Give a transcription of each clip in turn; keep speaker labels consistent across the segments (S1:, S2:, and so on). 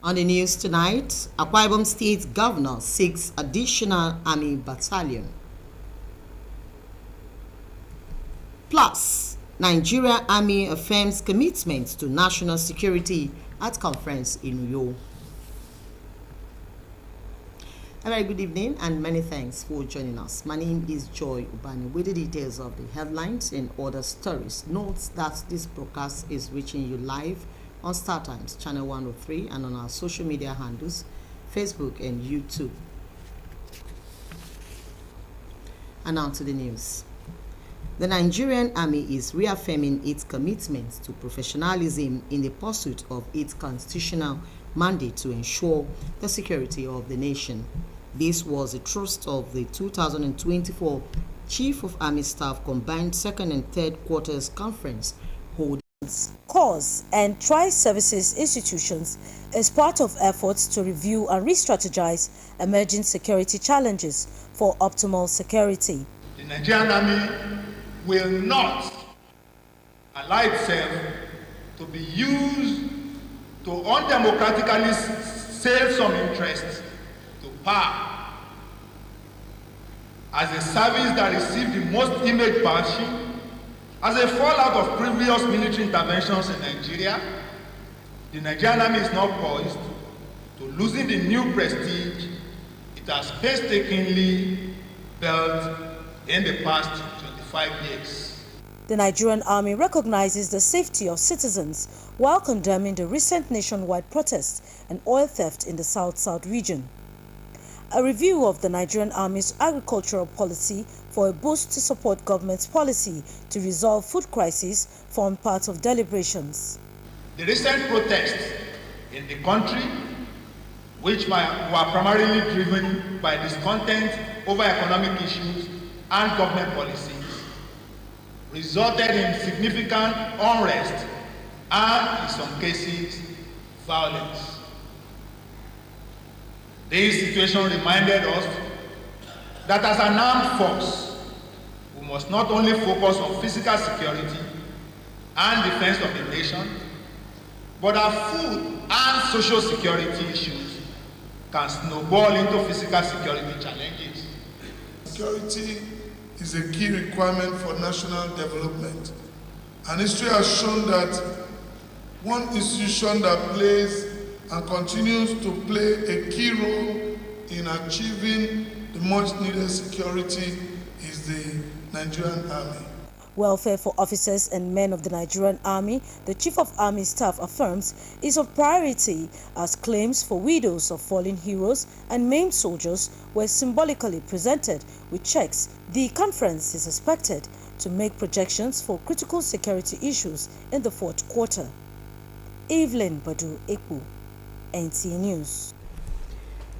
S1: On the news tonight, Akwa Ibom State Governor seeks additional Army battalion. Plus, Nigeria Army affirms commitment to national security at conference in Uyo. A very good evening and many thanks for joining us. My name is Joy Ubani. With the details of the headlines and other stories, note that this broadcast is reaching you live on StarTimes Channel 103 and on our social media handles, Facebook and YouTube. And now to the news. The Nigerian Army is reaffirming its commitment to professionalism in the pursuit of its constitutional mandate to ensure the security of the nation. This was the thrust of the 2024 Chief of Army Staff Combined Second and Third Quarters Conference held
S2: cause and tri-services institutions as part of efforts to review and re-strategize emerging security challenges for optimal security.
S3: The Nigerian Army will not allow itself to be used to undemocratically sell some interests to power as a service that received the most image bashing. As a fallout of previous military interventions in Nigeria, the Nigerian Army is now poised to losing the new prestige it has painstakingly built in the past 25 years.
S2: The Nigerian Army recognizes the safety of citizens while condemning the recent nationwide protests and oil theft in the South-South region. A review of the Nigerian Army's agricultural policy for a boost to support government's policy to resolve food crisis formed part of deliberations.
S3: The recent protests in the country, which were primarily driven by discontent over economic issues and government policies, resulted in significant unrest and, in some cases, violence. This situation reminded us that as an armed force, we must not only focus on physical security and defense of the nation, but our food and social security issues can snowball into physical security challenges.
S4: Security is a key requirement for national development, and history has shown that one institution that plays and continues to play a key role in achieving the much needed security is the Nigerian Army.
S2: Welfare for officers and men of the Nigerian Army, the Chief of Army Staff affirms, is of priority as claims for widows of fallen heroes and maimed soldiers were symbolically presented with checks. The conference is expected to make projections for critical security issues in the fourth quarter. Evelyn Badu Ekpu, NTA News.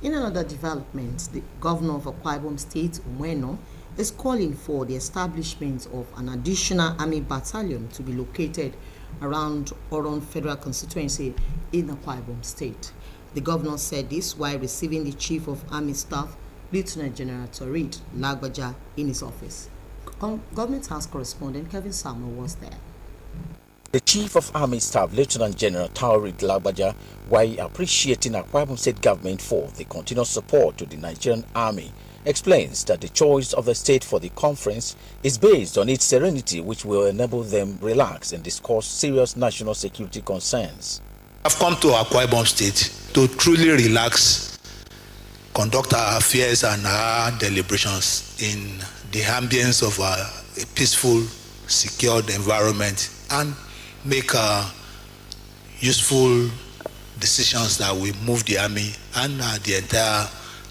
S1: In another development, the governor of Akwa Ibom State, Umweno, is calling for the establishment of an additional army battalion to be located around Oron Federal Constituency in Akwa Ibom State. The governor said this while receiving the Chief of Army Staff, Lieutenant General Taurid Lagbaja, in his office. Government House correspondent Kevin Samuel was there.
S5: The Chief of Army Staff, Lieutenant General Taurid Lagbaja, while appreciating Akwa Ibom State government for the continuous support to the Nigerian Army, explains that the choice of the state for the conference is based on its serenity, which will enable them relax and discuss serious national security concerns.
S6: I've come to Akwa Ibom State to truly relax, conduct our affairs and our deliberations in the ambience of a peaceful, secured environment and make useful decisions that will move the army and the entire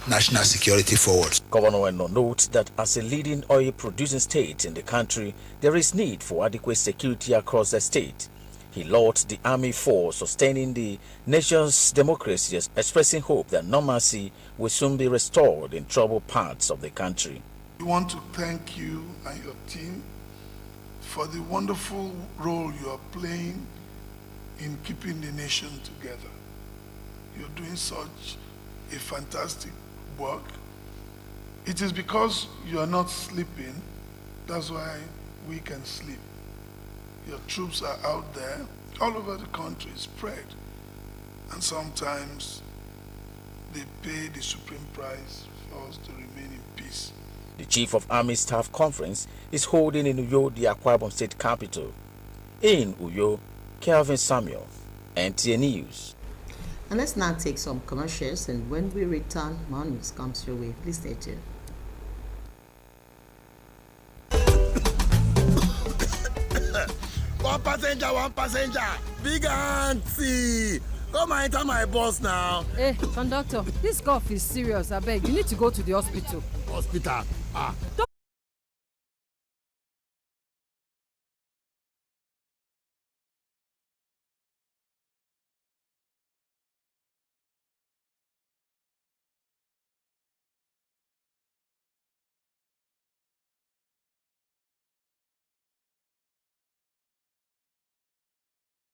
S6: national security forward.
S5: Governor Eno notes that as a leading oil-producing state in the country, there is need for adequate security across the state. He lauded the army for sustaining the nation's democracy, expressing hope that normalcy will soon be restored in troubled parts of the country.
S4: We want to thank you and your team for the wonderful role you are playing in keeping the nation together. You're doing such a fantastic work. It is because you are not sleeping, that's why we can sleep. Your troops are out there all over the country, spread, and sometimes they pay the supreme price for us to remain in peace.
S5: The Chief of Army Staff Conference is holding in Uyo, the Akwa Ibom State capital. In Uyo, Kelvin Samuel, NTA News.
S1: And let's now take some commercials, and when we return, more news comes your way. Please stay tuned.
S7: One passenger, big auntie. Come and enter my bus now.
S8: Hey, conductor, this cough is serious. I beg, you need to go to the hospital.
S7: Hospital? Ah.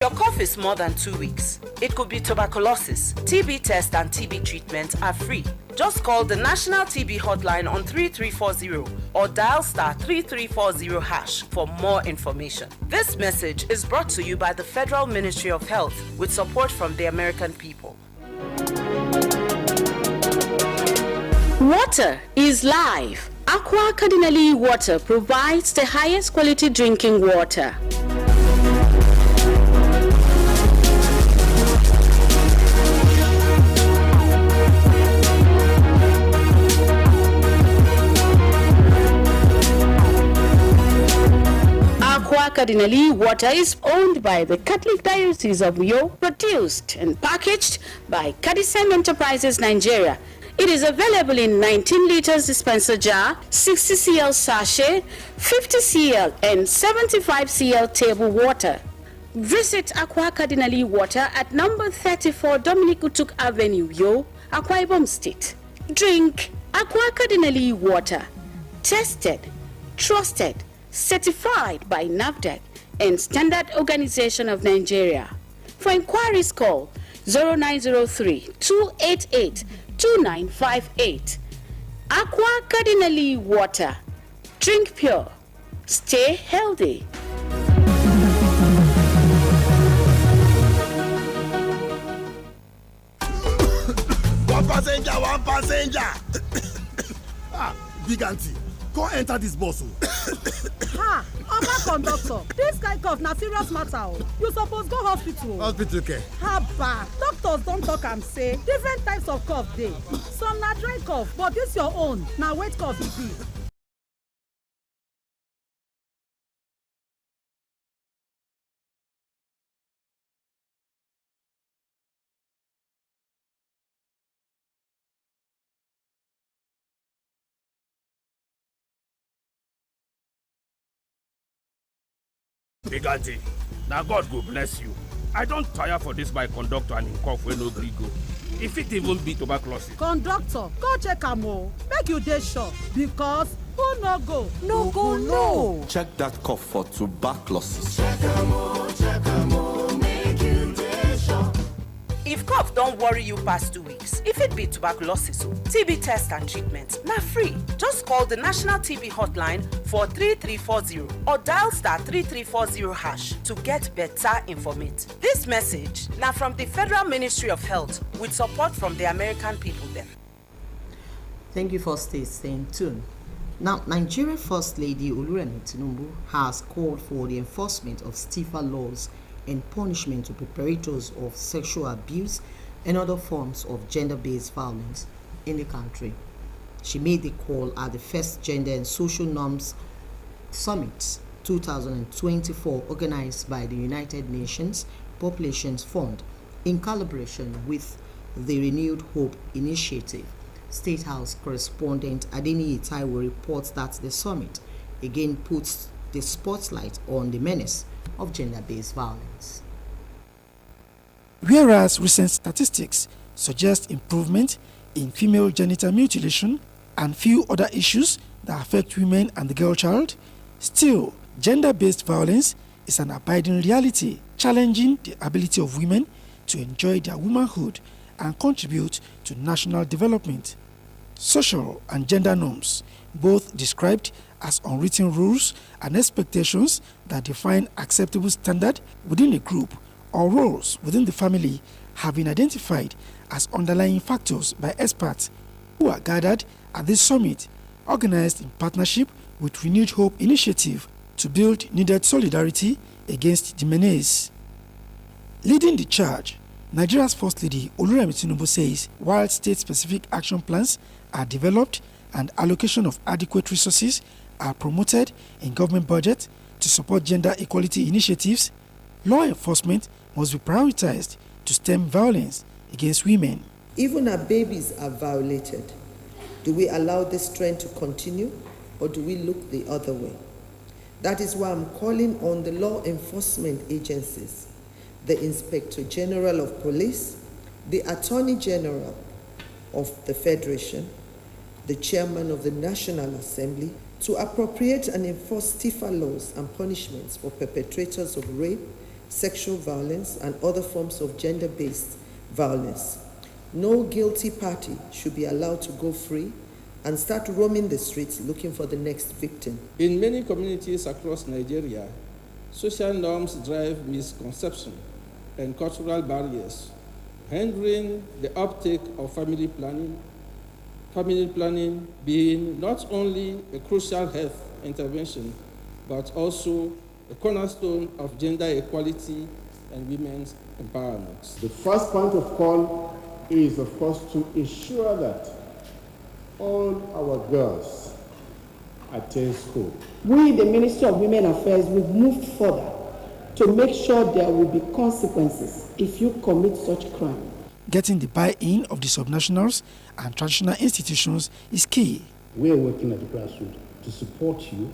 S9: Your cough is more than 2 weeks. It could be tuberculosis. TB test and TB treatment are free. Just call the National TB Hotline on 3340 or dial *3340# for more information. This message is brought to you by the Federal Ministry of Health with support from the American people.
S10: Water is life. Aqua Cardinali Water provides the highest quality drinking water. Aqua Cardinali Water is owned by the Catholic Diocese of Uyo, produced and packaged by Cadison Enterprises Nigeria. It is available in 19 liters dispenser jar, 60 cl sachet, 50 cl and 75 cl table water. Visit Aqua Cardinali Water at number 34 Dominic Utuk Avenue, Uyo, Akwa Ibom State. Drink Aqua Cardinali Water. Tested, trusted, certified by NAFDAC and Standard Organization of Nigeria. For inquiries, call 0903-288-2958. Aqua Cardinali Water. Drink pure. Stay healthy.
S7: One passenger. Ah, big auntie, go enter this bus.
S8: Ha! Oga conductor, this kind cough na serious matter. You suppose go hospital.
S7: Hospital care.
S8: Haba, doctors don talk am say different types of cough dey. Some na dry cough, but this your own na wet cough e be.
S11: Big auntie, now God go bless you. I don't tire for this my conductor and him cough wey no gree go. If it even be tuberculosis.
S8: Conductor, go check am o. Make you dey sure because who no go?
S12: No go no.
S13: Check that cough for tuberculosis.
S12: Check am o, make you dey sure.
S9: If cough don't worry you past 2 weeks, if it be tuberculosis, TB test and treatment, na free. Just call the National TB Hotline for 3340 or dial *3340# to get better information. This message now from the Federal Ministry of Health with support from the American people then.
S1: Thank you for staying tuned. Now, Nigeria First Lady Oluremi Tinubu has called for the enforcement of stiffer laws and punishment to perpetrators of sexual abuse and other forms of gender-based violence in the country. She made the call at the first Gender and Social Norms Summit 2024 organized by the United Nations Population Fund in collaboration with the Renewed Hope Initiative. State House correspondent Adeniyi Taiwo reports that the summit again puts the spotlight on the menace of gender-based violence.
S14: Whereas recent statistics suggest improvement in female genital mutilation and few other issues that affect women and the girl child, still gender-based violence is an abiding reality, challenging the ability of women to enjoy their womanhood and contribute to national development. Social and gender norms, both described as unwritten rules and expectations that define acceptable standard within a group or roles within the family have been identified as underlying factors by experts who are gathered at this summit, organized in partnership with Renewed Hope Initiative to build needed solidarity against the menace. Leading the charge, Nigeria's First Lady Oluremi Tinubu says while state-specific action plans are developed and allocation of adequate resources are promoted in government budget to support gender equality initiatives, law enforcement must be prioritized to stem violence against women.
S15: Even our babies are violated. Do we allow this trend to continue, or do we look the other way? That is why I'm calling on the law enforcement agencies, the Inspector General of Police, the Attorney General of the Federation, the Chairman of the National Assembly, to appropriate and enforce stiffer laws and punishments for perpetrators of rape, sexual violence, and other forms of gender-based violence. No guilty party should be allowed to go free and start roaming the streets looking for the next victim.
S16: In many communities across Nigeria, social norms drive misconception and cultural barriers, hindering the uptake of family planning being not only a crucial health intervention, but also a cornerstone of gender equality and women's empowerment.
S17: The first point of call is, of course, to ensure that all our girls attend school.
S18: We, the Ministry of Women Affairs, will move further to make sure there will be consequences if you commit such crime.
S14: Getting the buy-in of the subnationals and traditional institutions is key.
S17: We are working at the grassroots to support you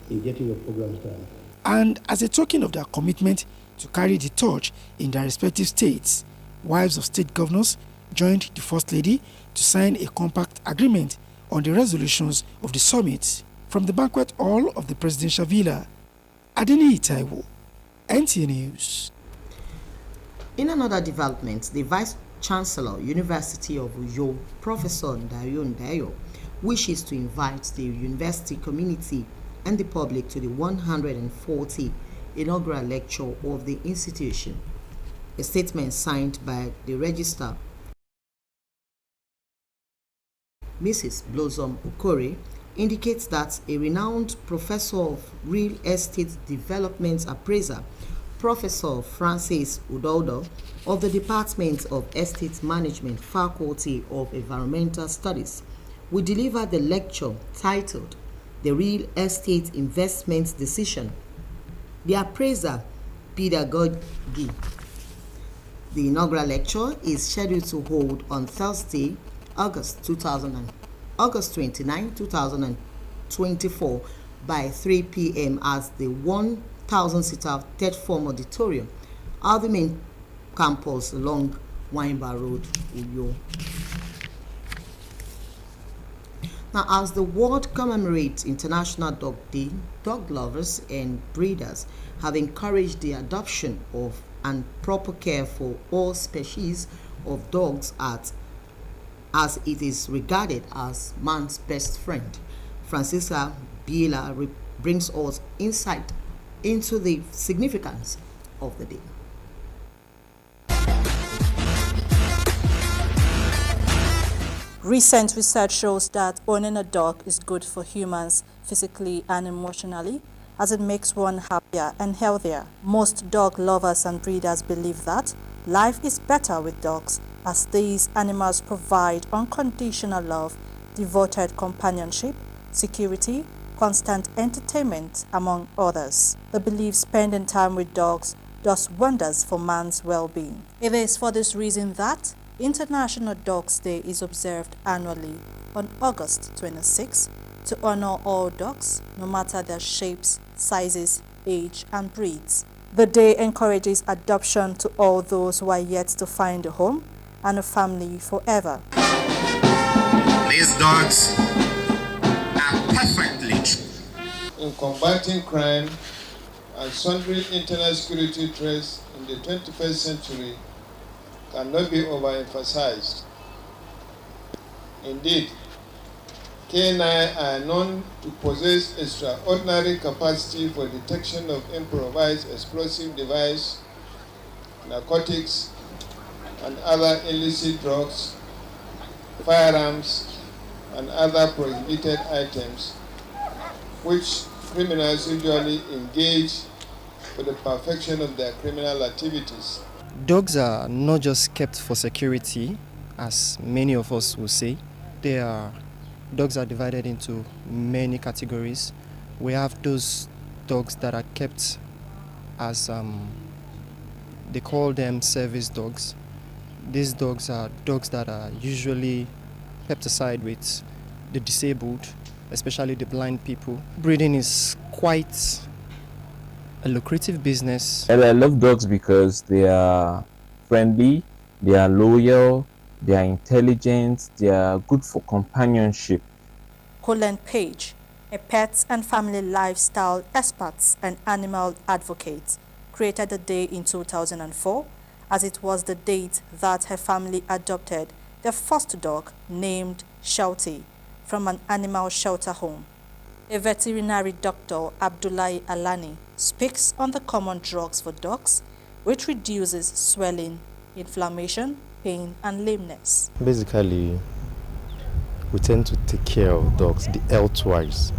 S17: in getting your programs done.
S14: And as a token of their commitment to carry the torch in their respective states, wives of state governors joined the First Lady to sign a compact agreement on the resolutions of the summit. From the banquet hall of the presidential villa, Adeniyi Taiwo, NTA News.
S1: In another development, the Vice Chancellor, University of Uyo, Professor Dayo Ndayo, wishes to invite the university community and the public to the 140th inaugural lecture of the institution. A statement signed by the Registrar, Mrs. Blossom Okore, indicates that a renowned professor of real estate development appraiser, Professor Francis Udodo of the Department of Estate Management, Faculty of Environmental Studies, will deliver the lecture titled The Real Estate Investment Decision, the Appraiser Pedagogy. The inaugural lecture is scheduled to hold on Thursday, August 29, 2024 by 3 p.m. at the 1,000-seater third form auditorium at the main campus along Wimba Road, Uyo. Now, as the world commemorates International Dog Day, dog lovers and breeders have encouraged the adoption of and proper care for all species of dogs as it is regarded as man's best friend. Francisca Biela brings us insight into the significance of the day.
S2: Recent research shows that owning a dog is good for humans physically and emotionally, as it makes one happier and healthier. Most dog lovers and breeders believe that life is better with dogs, as these animals provide unconditional love, devoted companionship, security, constant entertainment, among others. They believe spending time with dogs does wonders for man's well-being. It is for this reason that International Dogs Day is observed annually on August 26 to honor all dogs, no matter their shapes, sizes, age, and breeds. The day encourages adoption to all those who are yet to find a home and a family forever.
S19: These dogs are perfectly true
S20: in combating crime and sundry internal security threats in the 21st century cannot be overemphasized. Indeed, canines are known to possess extraordinary capacity for detection of improvised explosive devices narcotics, and other illicit drugs, firearms, and other prohibited items, which criminals usually engage for the perfection of their criminal activities.
S21: Dogs are not just kept for security, as many of us will say. Dogs are divided into many categories. We have those dogs that are kept as, they call them service dogs. These dogs are dogs that are usually kept aside with the disabled, especially the blind people. Breeding is quite a lucrative business.
S22: And I love dogs because they are friendly, they are loyal, they are intelligent, they are good for companionship.
S2: Colin Page, a pet and family lifestyle expert and animal advocate, created the day in 2004 as it was the date that her family adopted their first dog named Shelty from an animal shelter home. A veterinary doctor, Abdullahi Alani, speaks on the common drugs for dogs, which reduces swelling, inflammation, pain, and lameness.
S23: Basically, we tend to take care of dogs, the health-wise,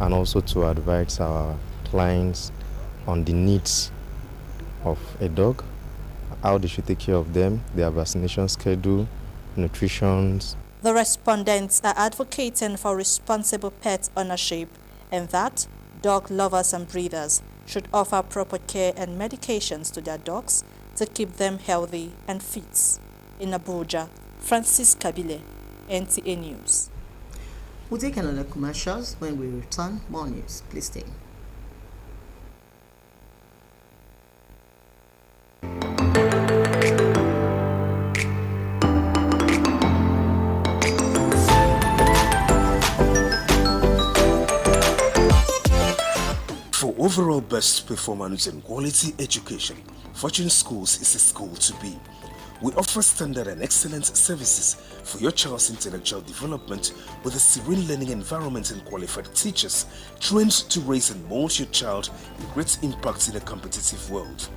S23: and also to advise our clients on the needs of a dog, how they should take care of them, their vaccination schedule, nutrition.
S2: The respondents are advocating for responsible pet ownership and that dog lovers and breeders should offer proper care and medications to their dogs to keep them healthy and fit. In Abuja, Francis Kabile, NTA News.
S1: We'll take another commercials. When we return, more news. Please stay.
S24: For overall best performance and quality education, Fortune Schools is a school to be. We offer standard and excellent services for your child's intellectual development with a serene learning environment and qualified teachers trained to raise and mold your child in great impact in a competitive world.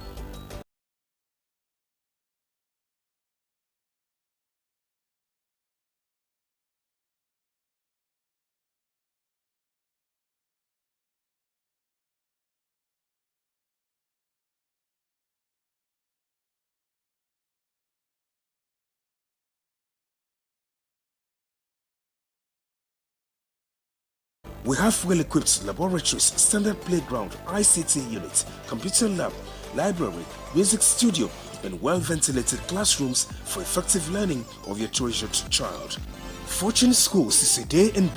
S24: We have well-equipped laboratories, standard playground, ICT units, computer lab, library, music studio, and well-ventilated classrooms for effective learning of your treasured child. Fortune Schools is a day and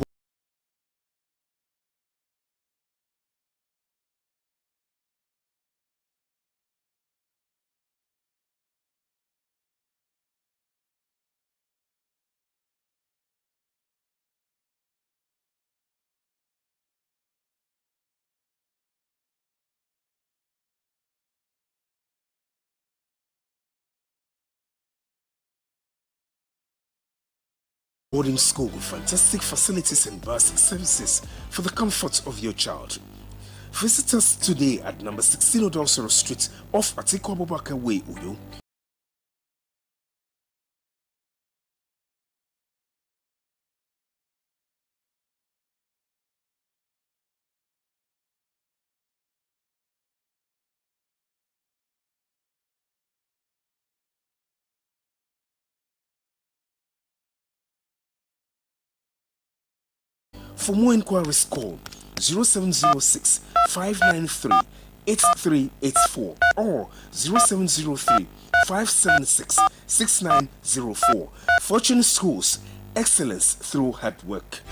S24: boarding school with fantastic facilities and bus services for the comfort of your child. Visit us today at number 16 Odolsoro Street off Atiku Abubakar Way, Uyo. For more inquiries, call 0706 593 8384 or 0703 576 6904. Fortune Schools, excellence through hard work.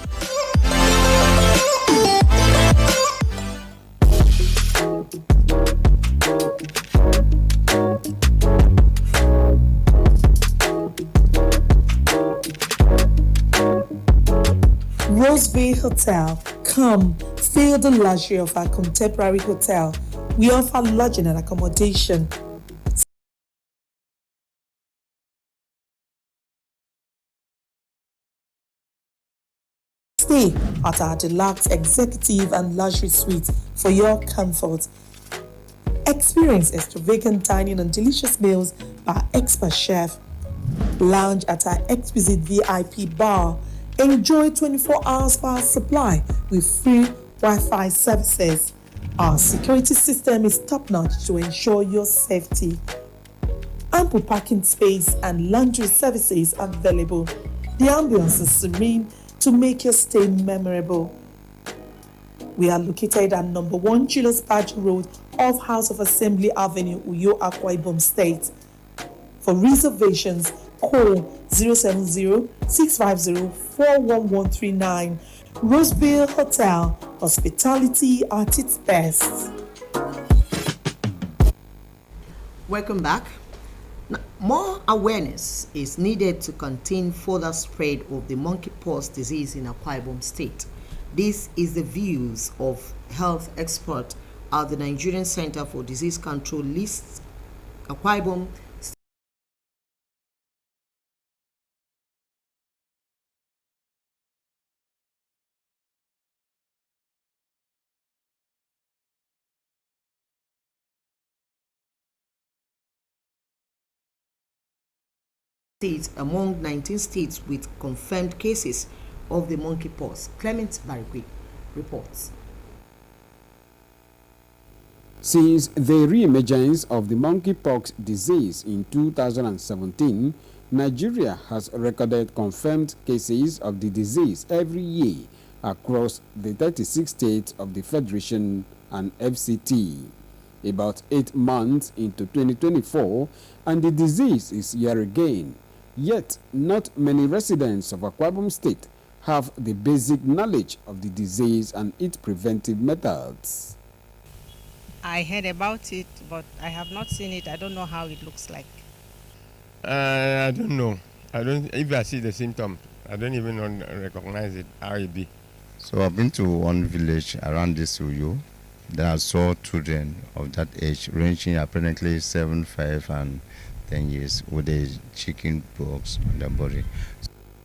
S25: Rose Bay Hotel. Come, feel the luxury of our contemporary hotel. We offer lodging and accommodation. Stay at our deluxe executive and luxury suite for your comfort. Experience extravagant dining and delicious meals by expert chef. Lounge at our exquisite VIP bar. Enjoy 24 hours power supply with free Wi-Fi services. Our security system is top-notch to ensure your safety. Ample parking space and laundry services available. The ambience is serene to make your stay memorable. We are located at number 1 Julius Badger Road off House of Assembly Avenue, Uyo, Akwa Ibom State. For reservations, call 070-650-41139. Roseville Hotel, hospitality at its best.
S1: Welcome back. Now, more awareness is needed to contain further spread of the monkeypox disease in Akwa Ibom State. This is the views of health expert at the Nigerian Center for Disease Control lists Akwa Ibom states among 19 states with confirmed cases of the monkeypox. Clement Barigwe reports.
S3: Since the re-emergence of the monkeypox disease in 2017, Nigeria has recorded confirmed cases of the disease every year across the 36 states of the Federation and FCT. About 8 months into 2024, and the disease is here again. Yet, not many residents of Akwa Ibom State have the basic knowledge of the disease and its preventive methods.
S4: I heard about it, but I have not seen it. I don't know how it looks like.
S5: I don't know. If I see the symptoms, I don't even recognize it, how it be.
S6: So I've been to one village around this Uyo. Then I saw children of that age ranging apparently 7, 5, and 10 years with a chicken pox on their body.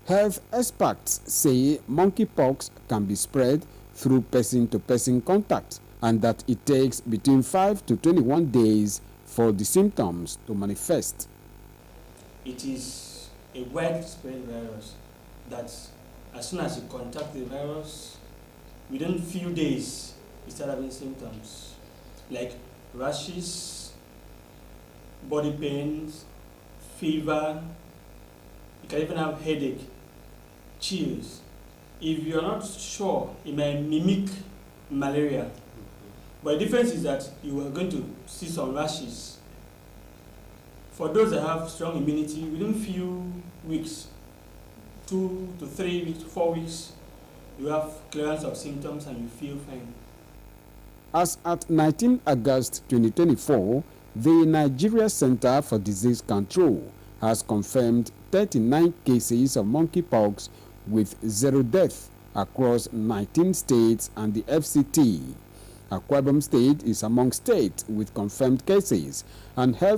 S3: Health experts say monkeypox can be spread through person-to-person contact, and that it takes between 5 to 21 days for the symptoms to manifest.
S10: It is a widespread virus that as soon as you contact the virus, within few days you start having symptoms like rashes, body pains, fever. You can even have headache, chills. If you're not sure, it may mimic malaria. But the difference is that you are going to see some rashes. For those that have strong immunity, within few weeks, 2 to 3 weeks, 4 weeks, you have clearance of symptoms and you feel fine.
S3: As at 19 August 2024, the Nigeria Center for Disease Control has confirmed 39 cases of monkeypox with 0 deaths across 19 states and the FCT. Akwa Ibom State is among states with confirmed cases, and health